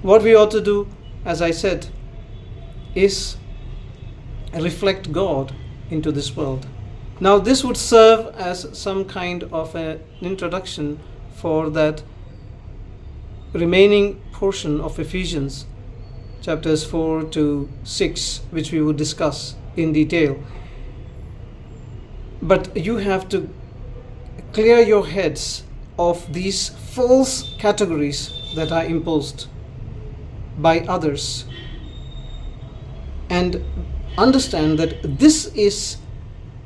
What we ought to do, as I said, is reflect God into this world. Now, this would serve as some kind of an introduction for that remaining portion of Ephesians, chapters 4 to 6, which we would discuss in detail. But you have to clear your heads of these false categories that are imposed by others, and understand that this is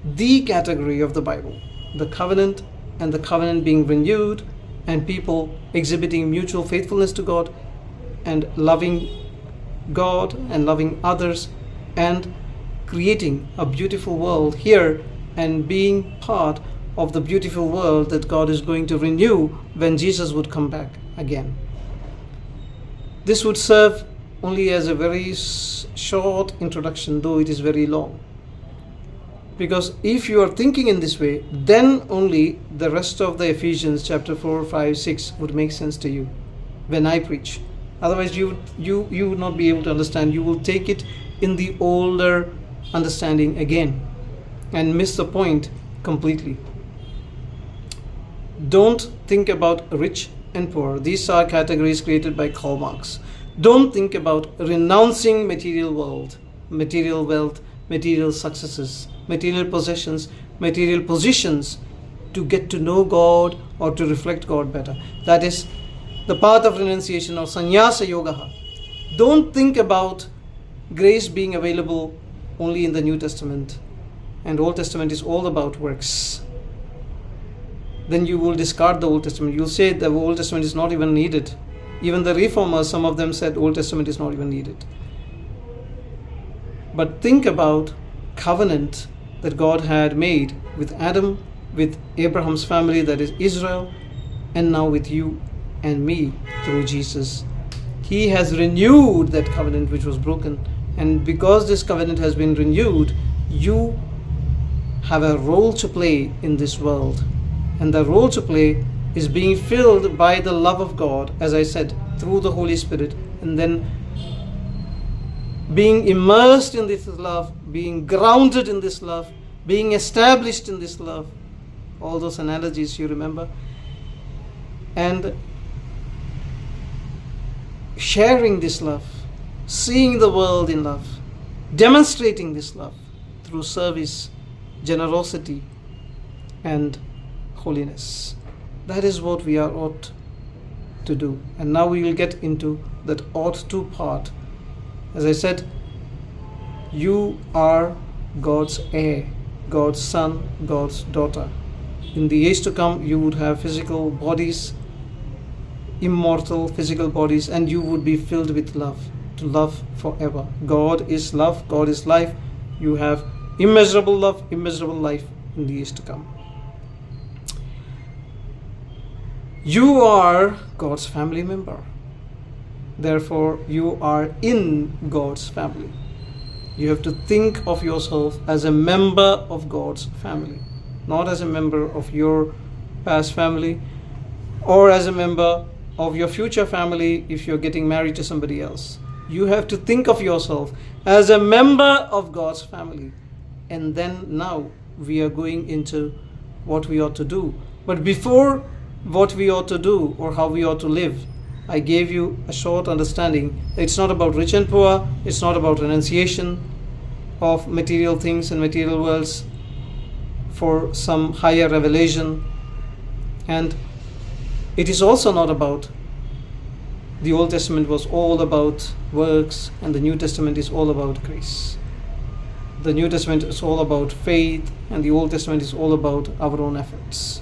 the category of the Bible, the covenant, and the covenant being renewed, and people exhibiting mutual faithfulness to God and loving God and loving others and creating a beautiful world here and being part of the beautiful world that God is going to renew when Jesus would come back again. This would serve only as a very short introduction, though it is very long. Because if you are thinking in this way, then only the rest of the Ephesians chapter 4, 5, 6 would make sense to you when I preach. Otherwise, you would not be able to understand. You will take it in the older understanding again and miss the point completely. Don't think about rich and poor. These are categories created by Karl Marx. Don't think about renouncing material world, material wealth, material successes, material possessions, material positions to get to know God or to reflect God better. That is the path of renunciation or sannyasa yoga. Don't think about grace being available only in the New Testament and Old Testament is all about works. Then you will discard the Old Testament. You'll say the Old Testament is not even needed. Even the reformers, some of them said Old Testament is not even needed. But think about covenant that God had made with Adam, with Abraham's family, that is Israel, and now with you and me through Jesus. He has renewed that covenant which was broken. And because this covenant has been renewed, you have a role to play in this world. And the role to play is being filled by the love of God, as I said, through the Holy Spirit, and then being immersed in this love, being grounded in this love, being established in this love. All those analogies you remember. And sharing this love, seeing the world in love, demonstrating this love through service, generosity, and holiness. That is what we are ought to do. And now we will get into that ought to part. As I said, you are God's heir, God's son, God's daughter. In the age to come, you would have physical bodies, immortal physical bodies, and you would be filled with love, to love forever. God is love, God is life. You have immeasurable love, immeasurable life in the age to come. You are God's family member. Therefore, you are in God's family. You have to think of yourself as a member of God's family, not as a member of your past family or as a member of your future family if you're getting married to somebody else. You have to think of yourself as a member of God's family. And then now we are going into what we ought to do. But before what we ought to do or how we ought to live, I gave you a short understanding. It's not about rich and poor. It's not about renunciation of material things and material worlds for some higher revelation. And it is also not about the Old Testament was all about works and the New Testament is all about grace. The New Testament is all about faith and the Old Testament is all about our own efforts.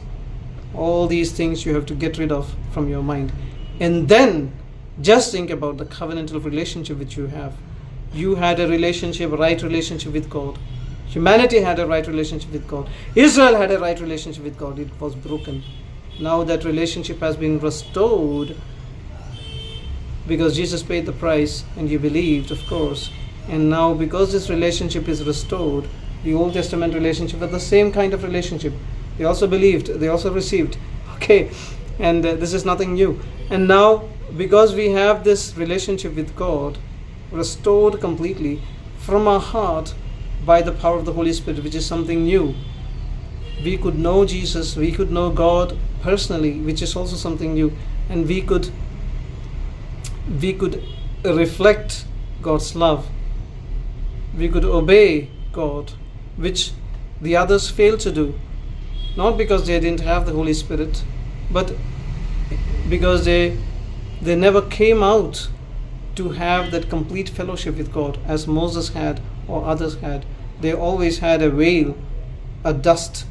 All these things you have to get rid of from your mind. And then just think about the covenantal relationship which you have. You had a relationship, a right relationship with God. Humanity had a right relationship with God. Israel had a right relationship with God. It was broken. Now that relationship has been restored because Jesus paid the price and you believed, of course. And now because this relationship is restored, the Old Testament relationship was the same kind of relationship. They also believed, they also received. Okay, and this is nothing new. And now because we have this relationship with God restored completely from our heart by the power of the Holy Spirit, which is something new. We could know Jesus, we could know God personally, which is also something new, and we could reflect God's love. We could obey God, which the others failed to do, not because they didn't have the Holy Spirit, but because they never came out to have that complete fellowship with God as Moses had or others had. They always had a veil, a dust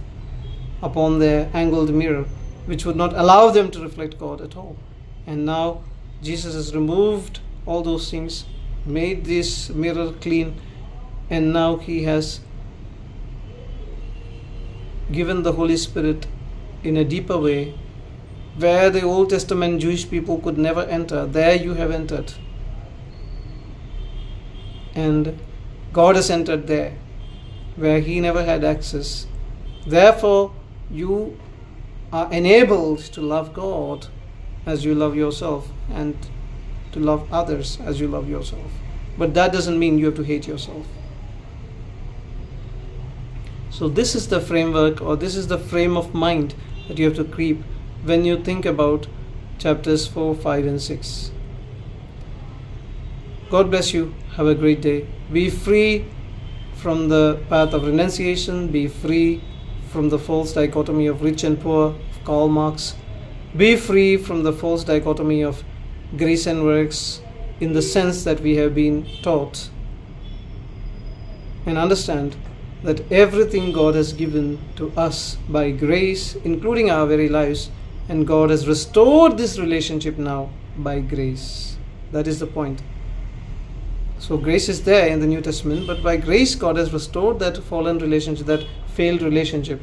upon their angled mirror, which would not allow them to reflect God at all. And now Jesus has removed all those things, made this mirror clean, and now He has given the Holy Spirit in a deeper way. Where the Old Testament Jewish people could never enter, there you have entered. And God has entered there, where He never had access. Therefore, you are enabled to love God as you love yourself, and to love others as you love yourself. But that doesn't mean you have to hate yourself. So this is the framework, or this is the frame of mind that you have to keep when you think about chapters 4, 5 and 6. God bless you. Have a great day. Be free from the path of renunciation. Be free from the false dichotomy of rich and poor of Karl Marx. Be free from the false dichotomy of grace and works in the sense that we have been taught. And understand that everything God has given to us by grace, including our very lives, and God has restored this relationship now by grace. That is the point. So grace is there in the New Testament, but by grace God has restored that fallen relationship, that failed relationship,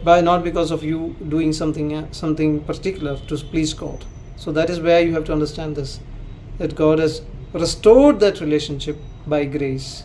by not because of you doing something particular to please God. So that is where you have to understand this, that God has restored that relationship by grace.